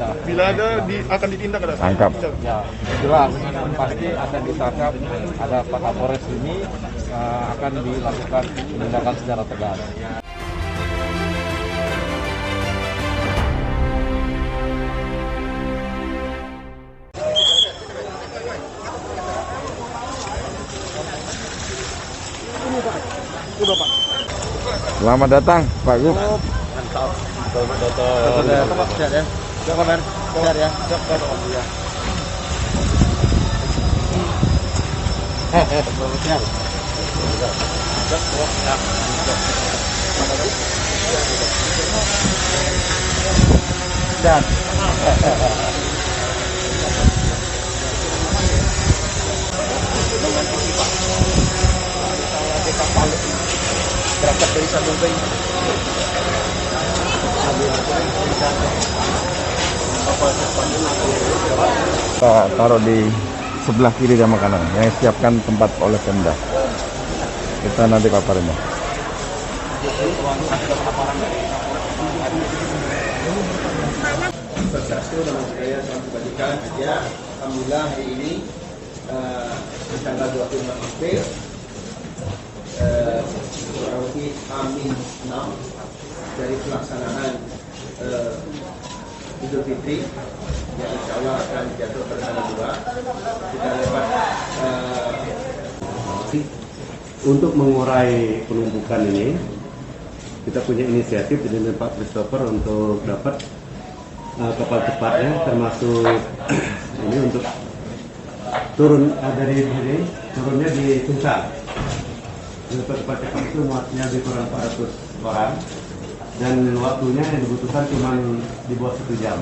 Bila ada akan ditindak ada? Tangkap. Ya, jelas pasti akan ditangkap. Ada Pak Kapolres ini akan dilakukan tindakan secara tegas. Selamat datang, Pak Gub. Mantap. Selamat datang. Sehat ya. Siap kabar. Sehat ya. Siap kabar. Ya. Siap. Dan berangkat dari Sampai Kita taruh di sebelah kiri dan kanan yang siapkan tempat oleh Pemda. Kita nanti paparin. Bersatu dengan saya salam kebajikan aja. Alhamdulillah hari ini tanggal 25 April kurang lebih Amin 6 dari pelaksanaan Idul Fitri yang insya Allah akan jatuh pada tanggal 2. Kita dapat untuk mengurai penumpukan ini, kita punya inisiatif dari Pak Christopher untuk dapat kapal cepatnya, termasuk ini untuk turun dari sini, turunnya di Sungsang. Kapal cepat itu muatnya lebih kurang 400 orang dan waktunya yang dibutuhkan cuma di bawah 1 jam.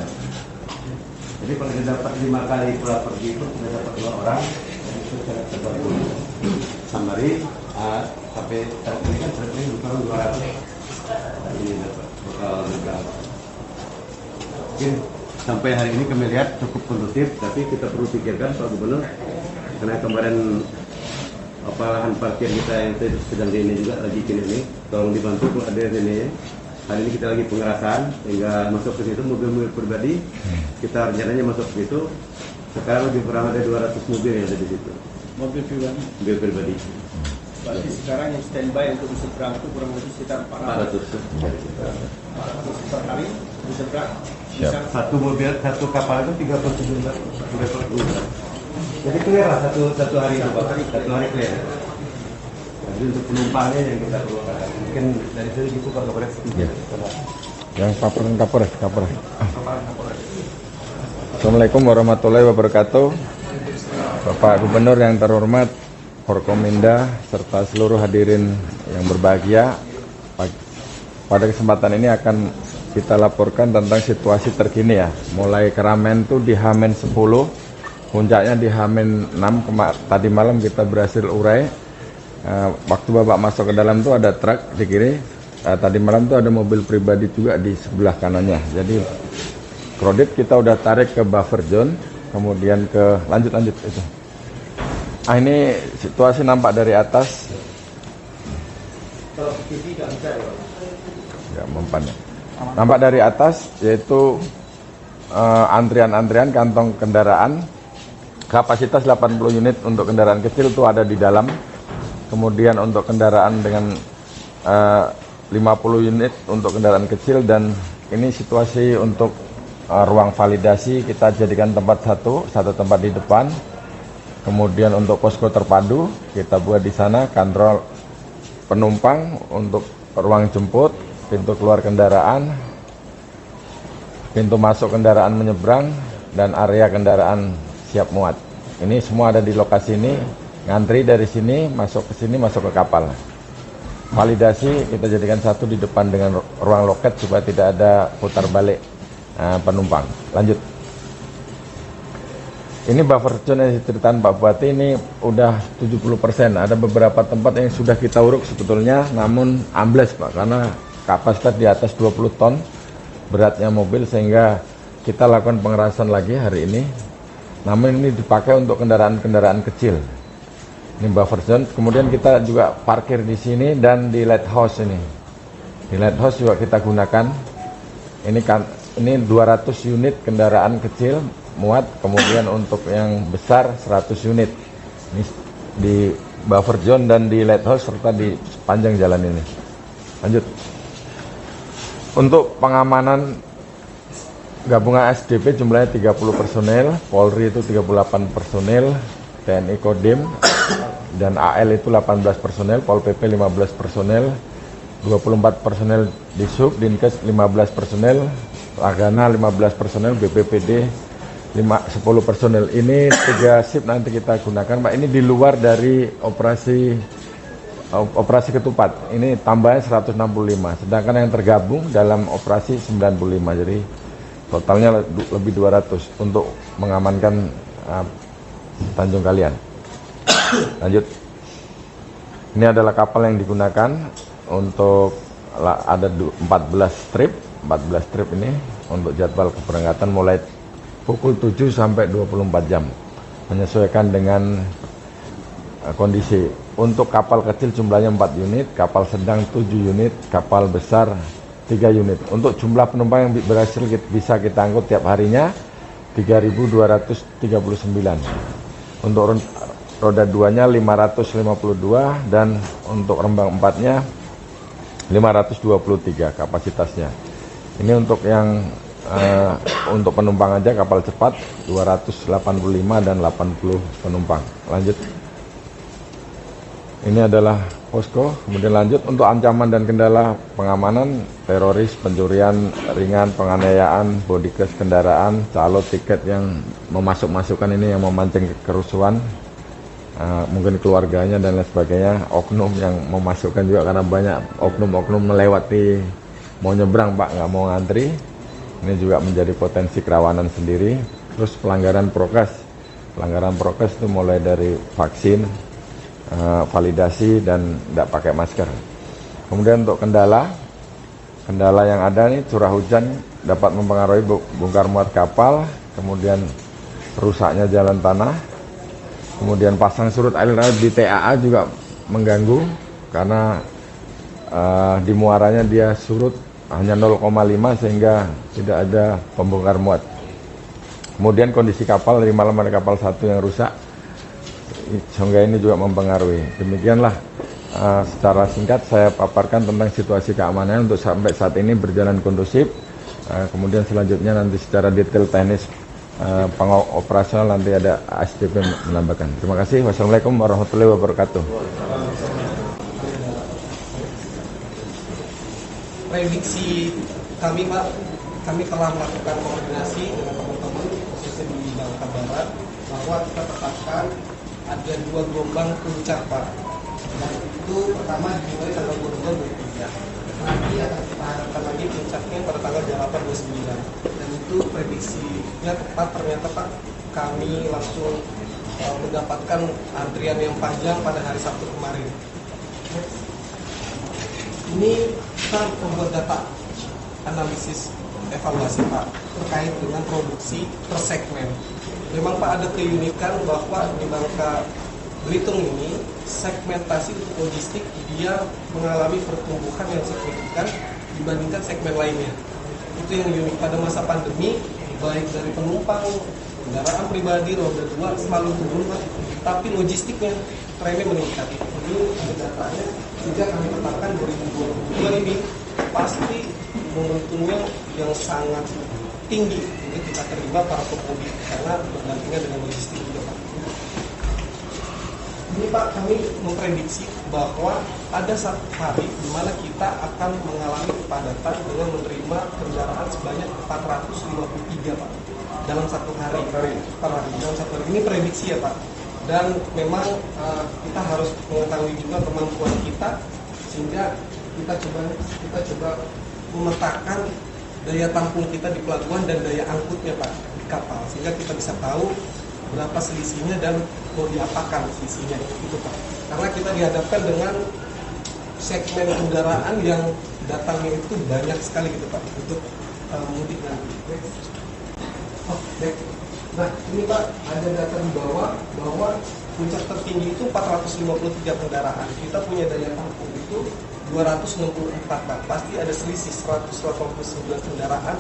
Jadi kalau kita dapat 5 kali pulang pergi itu kita dapat 2 orang, itu sangat terbantu. Samari sampai saat ini kan lebih kurang 200. Ini dapat bakal negara. Mungkin sampai hari ini kami lihat cukup kondusif, tapi kita perlu pikirkan Pak Gubernur, karena kemarin lahan parkir kita yang sedang di ini juga lagi kini ini, tolong dibantu kalau ada ini. Hari ini kita lagi pengerasan sehingga masuk ke situ mobil-mobil pribadi, kita rencananya masuk ke situ. Sekarang lebih kurang ada 200 mobil yang ada di situ. mobil pribadi. Mobil pribadi. Berarti sekarang yang standby untuk diseberang itu kurang lebih sekitar 400 per hari diseberang. Satu mobil, satu kapal itu 37 juta. Jadi clear lah satu hari itu Pak. Satu hari clear. Jadi untuk penumpangnya yang kita perlukan. Mungkin dari sini gitu Pak Kapolres. Yang Kapolres. Assalamualaikum warahmatullahi wabarakatuh. Bapak Gubernur yang terhormat, Forkominda, serta seluruh hadirin yang berbahagia. Pada kesempatan ini akan kita laporkan tentang situasi terkini ya. Mulai keramaian itu di H-10, puncaknya di H-6. Tadi malam kita berhasil urai. Waktu Bapak masuk ke dalam itu ada truk di kiri. Tadi malam itu ada mobil pribadi juga di sebelah kanannya. Jadi kredit kita udah tarik ke buffer zone, kemudian ke lanjut itu. Ini situasi nampak dari atas. Ya, mempan. Nampak dari atas yaitu antrian-antrian kantong kendaraan. Kapasitas 80 unit untuk kendaraan kecil itu ada di dalam. Kemudian untuk kendaraan dengan 50 unit untuk kendaraan kecil, dan ini situasi untuk ruang validasi kita jadikan satu tempat di depan. Kemudian untuk posko terpadu kita buat di sana, kontrol penumpang untuk ruang jemput, pintu keluar kendaraan, pintu masuk kendaraan menyeberang, dan area kendaraan siap muat. Ini semua ada di lokasi ini. Ngantri dari sini, masuk ke sini, masuk ke kapal. Validasi kita jadikan satu di depan dengan ruang loket supaya tidak ada putar balik penumpang. Lanjut. Ini buffer zone yang diceritakan Pak Bupati ini udah 70%. Ada beberapa tempat yang sudah kita uruk sebetulnya, namun ambles Pak, karena kapasitas di atas 20 ton beratnya mobil, sehingga kita lakukan pengerasan lagi hari ini. Namun ini dipakai untuk kendaraan-kendaraan kecil. Ini buffer zone. Kemudian kita juga parkir di sini dan di lighthouse ini. Di lighthouse juga kita gunakan. Ini kan ini 200 unit kendaraan kecil muat, kemudian untuk yang besar 100 unit. Ini di buffer zone dan di lighthouse serta di sepanjang jalan ini. Lanjut. Untuk pengamanan gabungan SDP jumlahnya 30 personel, Polri itu 38 personel, TNI Kodim dan AL itu 18 personel, Pol PP 15 personel, 24 personel di Sub, Dinkes 15 personel, Lagana 15 personel, BPPD 10 personel. Ini 3 shift nanti kita gunakan, Pak. Ini di luar dari operasi ketupat. Ini tambahnya 165, sedangkan yang tergabung dalam operasi 95. Jadi totalnya lebih 200 untuk mengamankan Tanjung Kalian. Lanjut. Ini adalah kapal yang digunakan untuk ada 14 strip ini untuk jadwal keberangkatan mulai pukul 7 sampai 24 jam menyesuaikan dengan kondisi. Untuk kapal kecil jumlahnya 4 unit, kapal sedang 7 unit, kapal besar 3 unit. Untuk jumlah penumpang yang berhasil bisa kita angkut tiap harinya 3.239. Untuk roda 2-nya 552 dan untuk rembang 4-nya 523 kapasitasnya. Ini untuk yang untuk penumpang aja kapal cepat 285 dan 80 penumpang. Lanjut. Ini adalah posko. Kemudian lanjut untuk ancaman dan kendala pengamanan, teroris, pencurian ringan, penganiayaan, bodyguard kendaraan, calo tiket yang memasuk-masukkan ini yang memancing kerusuhan, mungkin keluarganya dan lain sebagainya, oknum yang memasukkan juga karena banyak oknum-oknum melewati mau nyebrang Pak, nggak mau ngantri. Ini juga menjadi potensi kerawanan sendiri. Terus pelanggaran prokes itu mulai dari vaksin, validasi dan tidak pakai masker. Kemudian untuk kendala yang ada nih, curah hujan dapat mempengaruhi bongkar muat kapal, kemudian rusaknya jalan tanah, kemudian pasang surut air laut di TAA juga mengganggu karena di muaranya dia surut hanya 0,5 sehingga tidak ada pembongkar muat. Kemudian kondisi kapal, dari malam ada kapal 1 yang rusak, sehingga ini juga mempengaruhi. Demikianlah secara singkat saya paparkan tentang situasi keamanan untuk sampai saat ini berjalan kondusif. Kemudian selanjutnya nanti secara detail teknis pengoperasional nanti ada ASDP menambahkan. Terima kasih. Wassalamualaikum warahmatullahi wabarakatuh. Prediksi kami Pak, kami telah melakukan koordinasi dengan teman-teman khususnya di Bangka Barat bahwa kita tetapkan ada 2 gelombang puncak Pak. Dan itu pertama dimulai tanggal 22-23. Nanti akan kita harapkan lagi puncaknya pada tanggal 28-29. Dan itu prediksinya tepat, ternyata Pak kami langsung mendapatkan antrian yang panjang pada hari Sabtu kemarin. Ini kita membuat data analisis evaluasi Pak terkait dengan produksi per segmen. Memang Pak ada keunikan bahwa di Bangka Belitung ini segmentasi untuk logistik dia mengalami pertumbuhan yang signifikan dibandingkan segmen lainnya. Itu yang unik pada masa pandemi, baik dari penumpang, kendaraan pribadi, roda 2 selalu turun Pak, tapi logistiknya trennya meningkat. Ini ada datanya, sehingga kami tetapkan 2022 ini pasti momentumnya yang sangat tinggi untuk kita terima para pemudik karena berdampingan dengan logistik juga Pak. Ini Pak kami memprediksi bahwa ada satu hari di mana kita akan mengalami kepadatan dengan menerima kendaraan sebanyak 453 Pak dalam satu hari. Dalam satu hari ini prediksi ya Pak. Dan memang kita harus mengetahui juga kemampuan kita sehingga kita coba memetakan daya tampung kita di pelabuhan dan daya angkutnya Pak di kapal sehingga kita bisa tahu berapa selisihnya dan mau diapakan selisihnya itu Pak. Karena kita dihadapkan dengan segmen kendaraan yang datangnya itu banyak sekali gitu Pak untuk mudik nanti. Nah ini Pak ada data di bawah bahwa puncak tertinggi itu 453 kendaraan. Kita punya daya tampung itu 264 Pak. Pasti ada selisih 189 kendaraan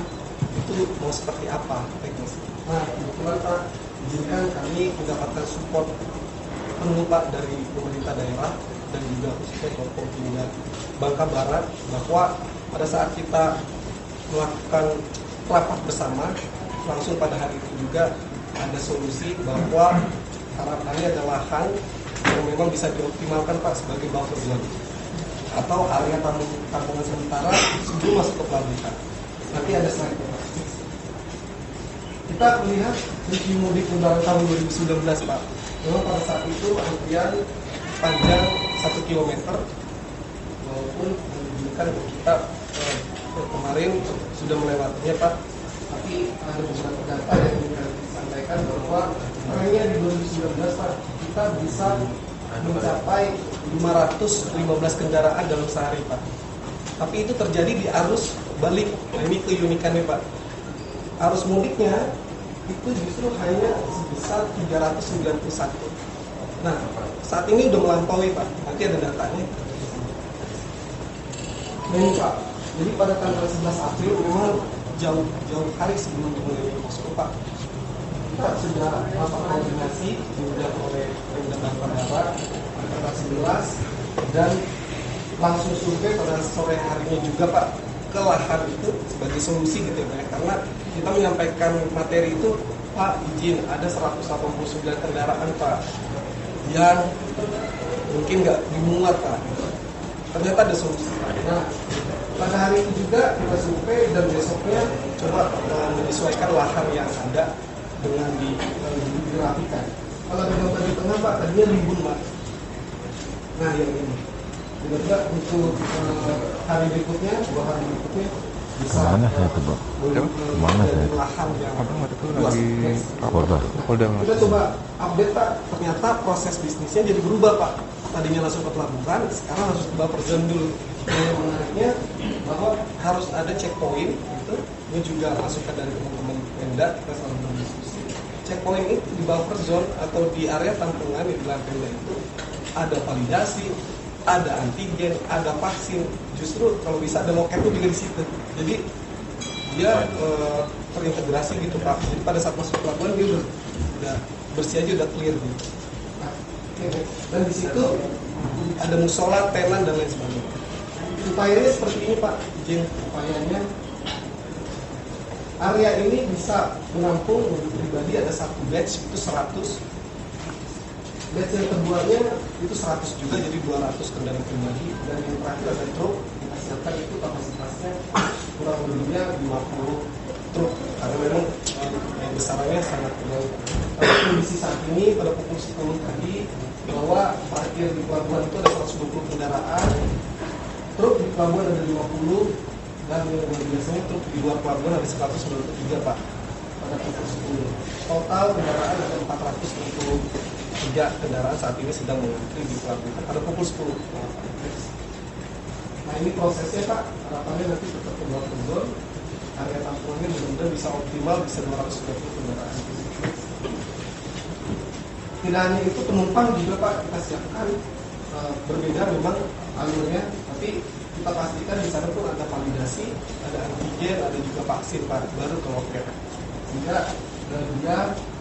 itu mau seperti apa teknis. Nah kebetulan Pak, izinkan kami mendapatkan support penuh Pak dari pemerintah daerah dan juga khususnya Forkompinda Bangka Barat, bahwa pada saat kita melakukan rapat bersama langsung pada hari itu juga ada solusi bahwa harapannya ada lahan yang memang bisa dioptimalkan Pak sebagai buffer zone atau area tampungan sementara sebelum masuk ke pelabuhan. Nanti ada slide Pak. Kita melihat review mudik lebaran tahun 2019 Pak. Memang pada saat itu antrian panjang 1 km walaupun menunjukkan kita kemarin sudah melewatinya Pak. Tapi ada beberapa data yang ingin disampaikan bahwa hanya di 2019 Pak kita bisa mencapai 515 kendaraan dalam sehari Pak. Tapi itu terjadi di arus balik. Nah, ini keunikannya Pak. Arus mudiknya itu justru hanya sebesar 391. Nah, saat ini udah melampaui Pak. Nanti ada datanya. Nah, ini Pak. Jadi pada tanggal 11 April memang jauh hari sebelum dimulai posko Pak, kita sudah melakukan koordinasi diundang oleh Pemda Bangka Barat tanggal 11 dan langsung survei pada sore harinya juga Pak ke lahan itu sebagai solusi gitu ya Pak. Karena kita menyampaikan materi itu Pak izin ada 189 kendaraan Pak yang mungkin nggak dimuat Pak. Ternyata ada solusi Pak. Nah, pada hari itu juga kita survei dan besoknya coba menyesuaikan lahan yang ada dengan dirapikan. Kalau ada gambar di tengah Pak, tadinya rimbun Pak. Nah yang ini, juga untuk hari berikutnya, 2 hari berikutnya bisa mana saya coba? Mana saya? Lahan yang Polda. Kita coba update Pak. Ternyata proses bisnisnya jadi berubah Pak. Tadinya langsung ke pelabuhan, sekarang harus ke buffer zone dulu. Yang menariknya bahwa harus ada checkpoint gitu. Ini juga masukan dari teman-teman Pemda, kita selalu berdiskusi. Checkpoint itu di buffer zone atau di area tampungan di belakang Pemda itu ada validasi, ada antigen, ada vaksin. Justru kalau bisa ada loket itu juga di situ. Jadi dia terintegrasi gitu Pak. Jadi pada saat masuk pelabuhan dia udah bersih aja, udah clear gitu. Nah, dan di situ ada musola, tenan dan lain sebagainya. Upayanya seperti ini Pak, izin upayanya area ini bisa menampung mobil pribadi ada 1 batch itu 100, batch yang keduanya itu 100 juga jadi 200 kendaraan pribadi, dan yang terakhir ada truk kita siapkan itu kapasitasnya kurang lebihnya 50 truk karena memang besarannya sangat jauh. Tapi kondisi saat ini pada pukul 10 tadi bahwa parkir di pelabuhan itu ada 120 kendaraan, truk di pelabuhan ada 50, dan yang biasanya truk di luar pelabuhan ada 193 Pak pada pukul 10. Total kendaraan ada 463 kendaraan saat ini sedang mengantri di pelabuhan pada pukul 10. Nah ini prosesnya Pak, harapannya nanti tetap ke buffer zone, area tampungannya benar-benar bisa optimal, bisa 230 kendaraan. Tidak hanya itu, penumpang juga Pak kita siapkan berbeda memang alurnya, tapi kita pastikan di sana pun ada validasi, ada antigen, ada juga vaksin Pak, baru ke loket. Sehingga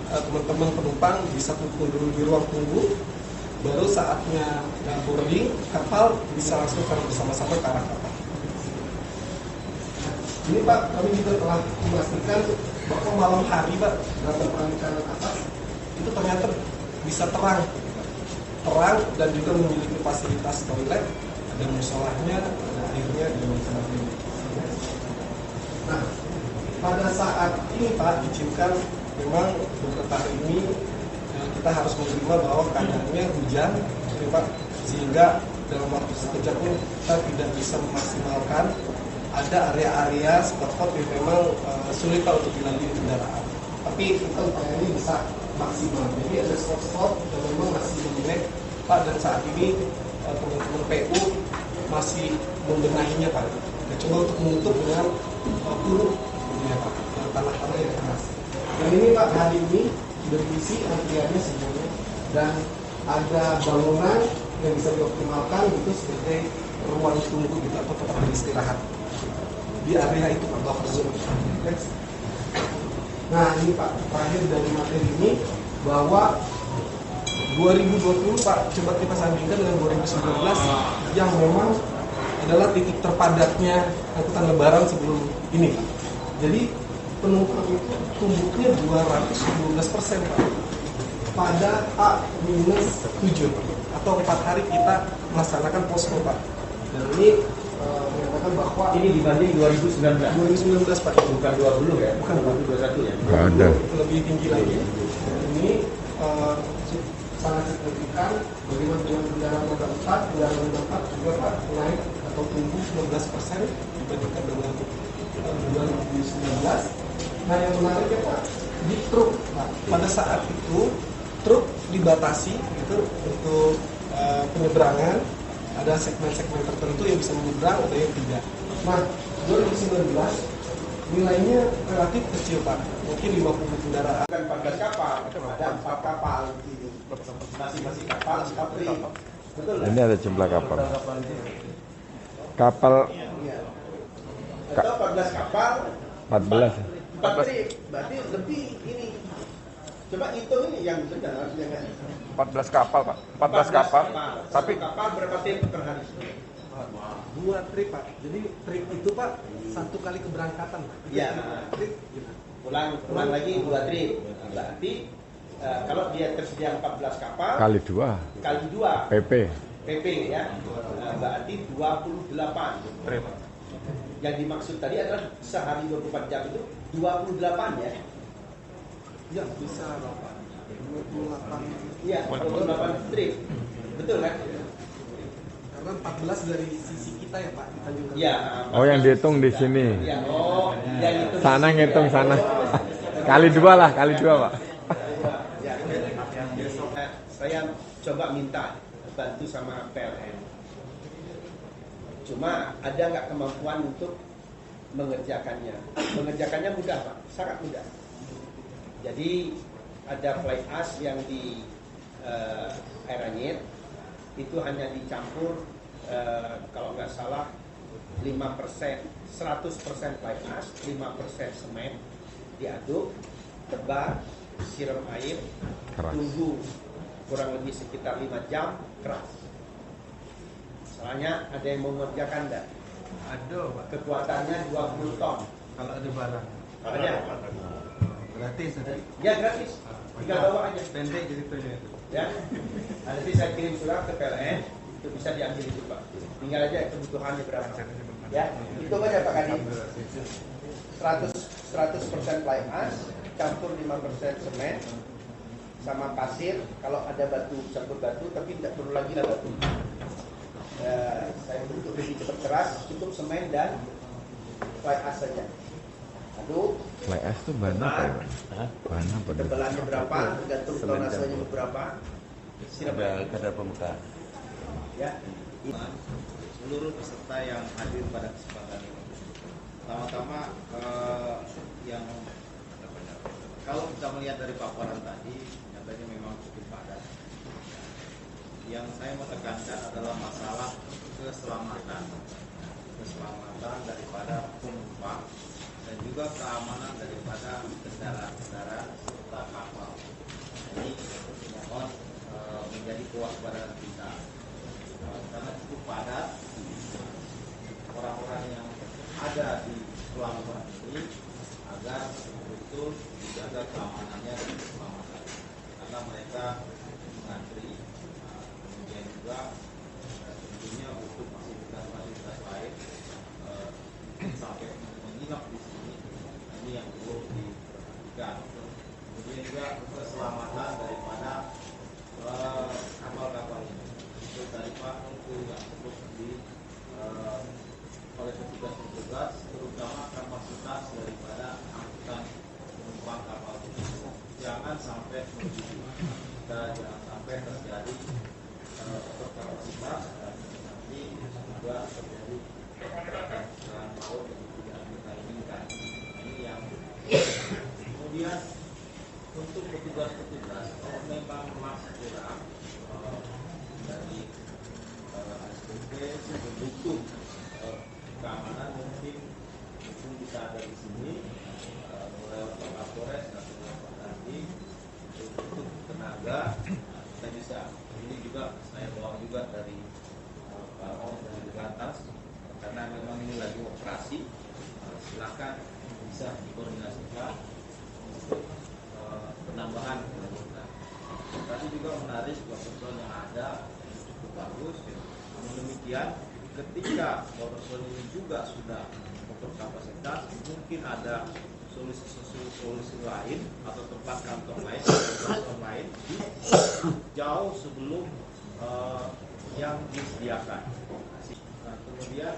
teman-teman penumpang bisa tunggu dulu di ruang tunggu, baru saatnya boarding kapal bisa langsung bersama-sama ke arah kapal. Ini Pak, kami juga telah memastikan bahwa malam hari Pak, dalam perancangan atas itu ternyata bisa terang dan juga memiliki fasilitas toilet, ada musolahnya, ada airnya, dan sebagainya. Nah, pada saat ini Pak, izinkan memang beberapa hari ini kita harus menerima bahwa keadaannya hujan, Pak, sehingga dalam waktu sekejap pun kita tidak bisa memaksimalkan. Ada area-area spot-spot yang memang sulit Pak untuk dilalui kendaraan. Tapi kita upayanya bisa maksimal. Jadi ada spot-spot yang memang masih jelek Pak, dan saat ini teman-teman PU masih membenahinya Pak. Kita coba untuk menutup dengan turun ya Pak, tanah-tanah yang keras. Dan ini Pak, hari ini sudah diisi antriannya semuanya, dan ada bangunan yang bisa dioptimalkan itu sebagai ruang tunggu gitu atau tempat beristirahat. di area itu Pak, buffer zone. Next. Nah ini Pak, terakhir dari materi ini bahwa 2020 Pak, coba kita sandingkan dengan 2019 yang memang adalah titik terpadatnya angkutan lebaran sebelum ini Pak. Jadi penumpang itu tumbuhnya 212% Pak pada A-7 atau 4 hari kita melaksanakan posko Pak. Dan ini menyatakan bahwa Ini dibanding 2019. 2019 Pak, Bukan 20 ya? Bukan, Pak. 2021 ya? Nggak ada. lebih tinggi lagi. Dan ini sangat signifikan bagaimana dengan kendaraan roda 4, kendaraan roda 4 juga Pak naik atau tumbuh 19% dibandingkan dengan 2019. Nah yang menariknya Pak, di truk Pak, pada saat itu truk dibatasi itu untuk penyeberangan, ada segmen-segmen tertentu yang bisa menyeberang, ada yang tidak. Nah 2019 nilainya relatif kecil Pak, mungkin 50 kendaraan. Bukan 14 kapal, ada 4 kapal. Masing-masing kapal, kapal. Betul kan? Ini ada jumlah kapal. Kapal Atau 14 kapal, 14. 4 trip, berarti lebih ini. Coba hitung ini yang benar, jangan 14 kapal Pak, 14 kapal. Tapi Satu kapal berapa trip per hari? 2 trip Pak, jadi trip itu Pak 1 kali keberangkatan Pak. Iya. Trip gitu. Ulang lagi 2 trip. Berarti kalau dia tersedia 14 kapal Kali 2. kali 2 PP. PP ya, berarti 28 trip. Yang dimaksud tadi adalah sehari 24 jam itu 28 ya. Ya bisa Bapak, 28. Iya, 28 trip. Betul kan? Karena 14 dari sisi kita ya Pak, kita juga. Iya. Oh, yang dihitung di sini. Iya, oh, yang itu Sana ngitung sana. Kali 2 lah, kali 2 Pak. Ya, saya coba minta bantu sama PLN. Cuma ada nggak kemampuan untuk mengerjakannya? Mengerjakannya mudah Pak, sangat mudah. Jadi ada fly ash yang di air anyet itu hanya dicampur kalau nggak salah 5%, 100% fly ash, 5% semen, diaduk, tebar, siram air, Keras. tunggu kurang lebih sekitar 5 jam, keras. Soalnya ada yang mau mengerjakan enggak? Ada Pak, Kekuatannya 20 ton. kalau ada barang. Ada? Gratis ada. Ya gratis. Tinggal bawa aja. Pendek jadi pendek. Ya. Nanti saya kirim surat ke PLN, itu bisa diambil itu Pak. Tinggal aja kebutuhannya berapa. Ya, itu aja Pak Kadin. 100% fly ash, campur 5% semen, sama pasir. Kalau ada batu, campur batu, tapi tidak perlu lagi lah batu. Saya untuk lebih cepat keras, cukup semen dan fly ash saja. Aduk. Fly ash itu bahan apa ya Pak? Bahan apa? Tebalannya berapa, tergantung tonasenya berapa. Siram kadar permukaan. ya. Seluruh peserta yang hadir pada kesempatan ini. Pertama-tama yang kalau kita melihat dari paparan tadi, nyatanya memang cukup padat. Yang saya mau tekankan adalah masalah keselamatan daripada penumpang dan juga keamanan daripada kendaraan-kendaraan serta kapal. Jadi mohon menjadi kewaspadaan kita karena cukup padat orang-orang yang ada di pelabuhan ini agar betul dijaga keamanannya dan keselamatan karena mereka mengantri. Kemudian juga tentunya untuk fasilitas-fasilitas lain sampai menginap di sini ini yang perlu diperhatikan. Kemudian juga keselamatan daripada kapal-kapal ini. Itu tadi Pak itu yang perlu oleh petugas-petugas, terutama kapasitas daripada angkutan penumpang kapal ini. Jangan sampai kita jangan sampai terjadi overkapasitas dan nanti juga terjadi kecelakaan laut yang tidak kita inginkan. Ini yang kemudian untuk petugas-petugas kalau memang masih kurang dari SPP mendukung keamanan mungkin mungkin bisa ada di sini mulai Pak Kapolres dan Pak Dandim untuk tenaga kita bisa. Ini juga saya bawa juga dari Pak Om dari Lantas karena memang ini lagi operasi. Silakan bisa dikoordinasikan untuk penambahan. Tadi juga menarik personel yang ada cukup bagus. Namun demikian, ketika personel ini juga sudah berkapasitas, mungkin ada solusi lain atau tempat kantong lain, kantong lain jauh sebelum yang disediakan. Nah, kemudian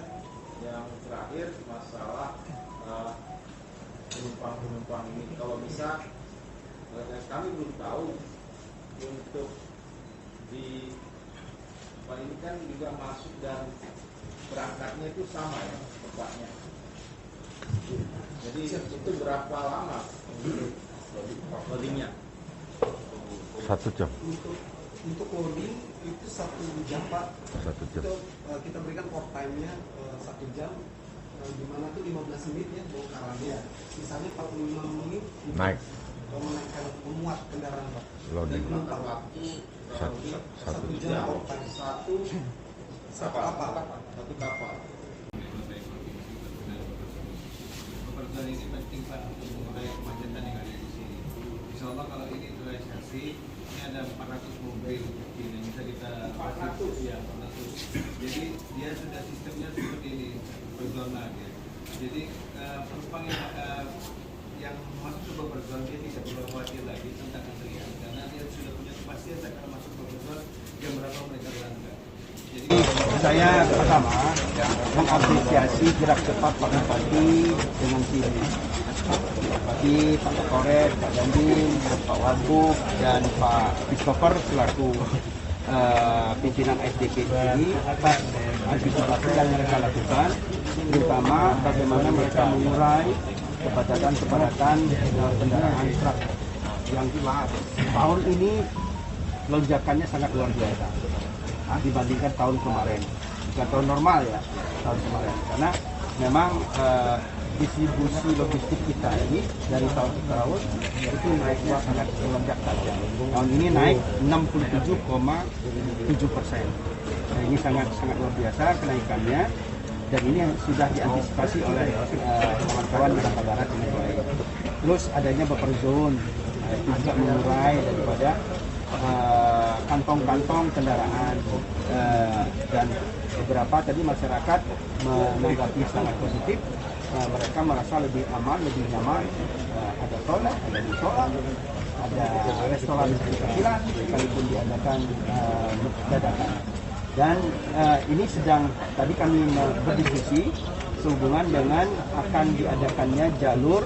yang terakhir masalah penumpang ini, kalau bisa kami belum tahu untuk di Pak ini kan juga masuk dan berangkatnya itu sama ya tempatnya. Jadi itu berapa lama loadingnya? 1 jam. Untuk loading itu 1 jam Pak. 1 jam. Itu kita berikan port time-nya 1 jam. Di mana tuh 15 menit ya bongkarannya. Sisanya 45 menit Naik. menaikkan memuat kendaraan Pak. Loading. Dan penumpang waktu 1 jam port time. Satu kapal. Pekerjaan ini penting Pak untuk mengurai kemacetan yang ada di sini. Insya Allah kalau ini terrealisasi, ini ada 400 mobil yang bisa kita ya 400. Jadi dia sudah sistemnya seperti ini berzona ya. Jadi penumpang yang masuk ke buffer zone dia tidak perlu khawatir lagi tentang antrian karena dia sudah punya kepastian akan masuk ke buffer zone jam berapa mereka berangkat. Jadi saya pertama mengapresiasi gerak cepat Pak Bupati dengan timnya. Bupati, Pak Kapolres, Pak Dandim, Pak Wagub, dan Pak Christopher selaku pimpinan SDP ini atas antisipasi yang mereka lakukan, terutama bagaimana mereka mengurai kepadatan kendaraan truk yang tahun ini lonjakannya sangat luar biasa dibandingkan tahun kemarin. Bukan tahun normal ya, tahun kemarin. Karena memang distribusi logistik kita ini dari tahun ke tahun itu naiknya sangat melonjak tajam. Tahun ini naik 67,7%. Nah, ini sangat luar biasa kenaikannya. Dan ini sudah diantisipasi oleh kawan-kawan di Jakarta Barat dengan baik. Terus adanya buffer zone, itu juga mengurai daripada kantong-kantong kendaraan dan beberapa tadi masyarakat menanggapi sangat positif. Mereka merasa lebih aman, lebih nyaman. Ada toilet, ada musola, ada restoran kecil-kecilan, sekalipun diadakan dadakan. Dan ini sedang tadi kami berdiskusi sehubungan dengan akan diadakannya jalur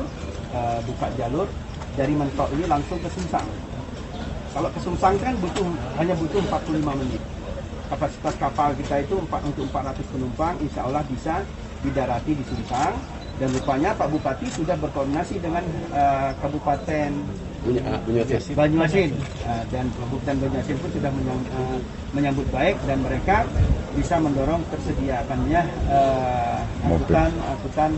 buka jalur dari Mentok ini langsung ke Sungsang. Kalau ke Sungsang kan hanya butuh 45 menit. Kapasitas kapal kita itu untuk 400 penumpang, insya Allah bisa didarati di Sungsang. Dan rupanya Pak Bupati sudah berkoordinasi dengan Kabupaten Banyuasin dan Kabupaten Banyuasin pun sudah menyambut baik dan mereka bisa mendorong tersediakannya angkutan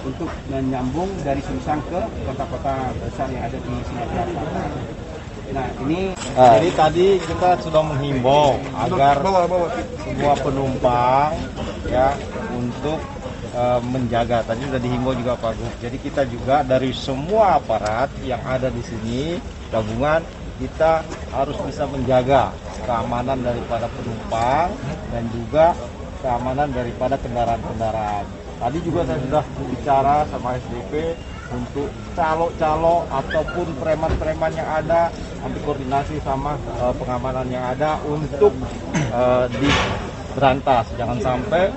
untuk menyambung dari Sungsang ke kota-kota besar yang ada di Sumatera Selatan. Nah ini jadi tadi kita sudah menghimbau agar semua penumpang ya untuk menjaga, tadi sudah dihimbau juga Pak Gub. Jadi kita juga dari semua aparat yang ada di sini gabungan kita harus bisa menjaga keamanan daripada penumpang dan juga keamanan daripada kendaraan-kendaraan. Tadi juga saya sudah bicara sama SDP untuk calo-calo ataupun preman-preman yang ada, nanti koordinasi sama pengamanan yang ada untuk berantas. Jangan sampai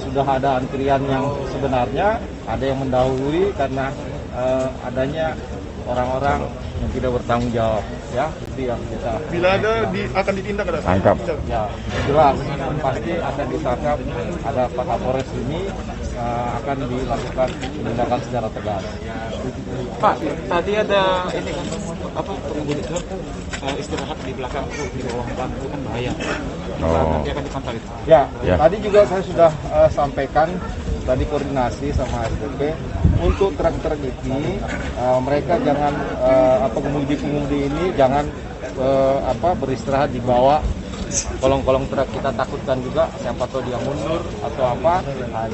sudah ada antrian yang sebenarnya ada yang mendahului karena adanya orang-orang yang tidak bertanggung jawab, ya. Itu yang kita. Bila ada akan ditindak ada. Tangkap. Ya, jelas pasti akan ditangkap. Ada Pak Kapolres ini akan dilakukan tindakan secara tegas. Pak, tadi ada ini kan pengemudi truk istirahat di belakang truk di bawah bangku kan bahaya. Nanti akan dipantau itu. Ya, tadi juga saya sudah sampaikan tadi koordinasi sama SDP untuk truk-truk ini mereka jangan pengemudi-pengemudi ini jangan beristirahat di bawah kolong-kolong truk. Kita takutkan juga siapa tahu dia mundur atau apa.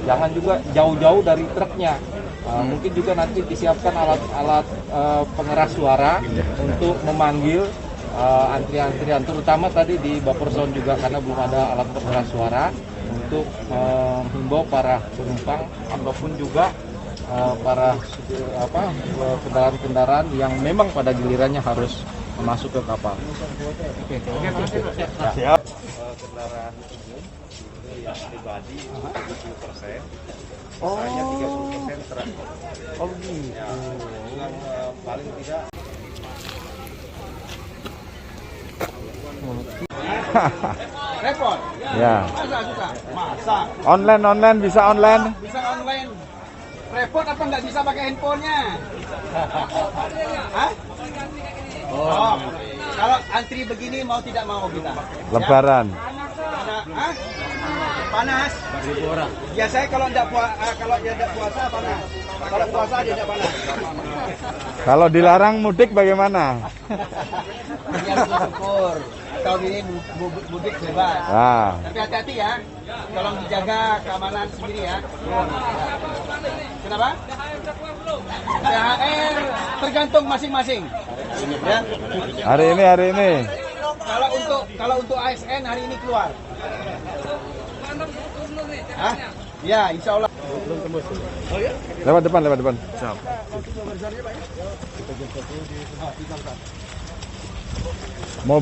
Jangan juga jauh-jauh dari truknya. Mungkin juga nanti disiapkan alat-alat pengeras suara untuk memanggil antrian-antrian, terutama tadi di buffer zone juga karena belum ada alat pengeras suara untuk menghimbau para penumpang ataupun juga para kendaraan-kendaraan yang memang pada gilirannya harus masuk ke kapal. Siap. Kendaraan umum itu yang pribadi 70%, sisanya 30% truk. Oh gitu. Ya, yang paling tidak Repot. Ya. Masa Online bisa online. bisa online. Repot apa nggak bisa pakai handphonenya? Hah? Oh, kalau antri begini mau tidak mau kita. Lebaran. Hah? Panas. 4.000 orang. Biasanya kalau dia tidak puasa panas. Kalau puasa dia tidak panas. Kalau dilarang mudik bagaimana? Biar bersyukur. Tahun ini mudik bebas. Nah, Tapi hati-hati ya. Tolong dijaga keamanan sendiri ya. Kenapa? THR tergantung masing-masing. Ya. hari ini. Kalau untuk ASN hari ini keluar. Hah? Ya, insya Allah. Lewat depan. Siap. Mau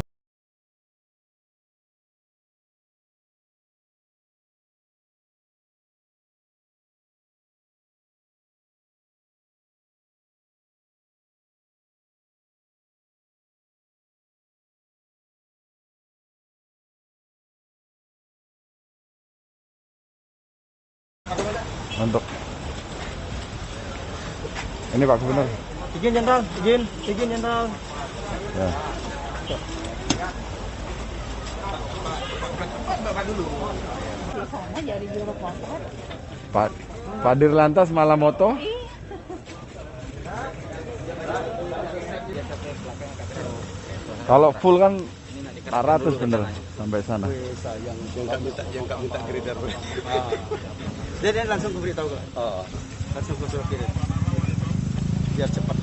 untuk ini Pak Gubernur. Izin Jenderal, izin Jenderal. Ya. Pak Dirlantas malah moto. Kalau full kan 400 bener sampai sana. Dia langsung ke beritahu kok. Oh. Langsung ke surat kirim. Biar cepat.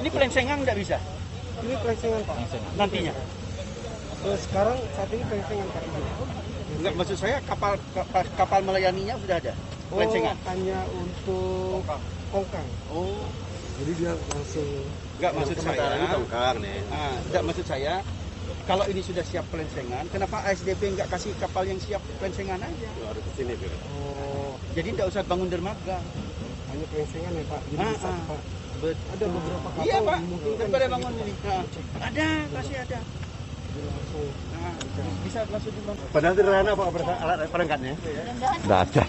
Ini pelencengan nggak bisa? Ini pelencengan Pak. Nantinya? Sekarang saat ini pelencengan Pak. Enggak, maksud saya kapal melayaninya sudah ada. Pelencengan. Hanya untuk kongkang. Oh. Jadi dia langsung. Enggak, maksud saya. tongkang nih. Enggak, maksud saya. Kalau ini sudah siap pelencengan, kenapa ASDP enggak kasih kapal yang siap pelencengan aja? Harus ke sini, Pak. Oh. Jadi enggak usah bangun dermaga. Hanya pelencengan ya Pak. Jadi bisa Pak. Ada beberapa kapal. Iya Pak. Memungkinkan Daripada bangun ini. Ada, kasih ada. Langsung. Bisa langsung dibangun. Padahal sederhana Pak alat perangkatnya. Nggak ada.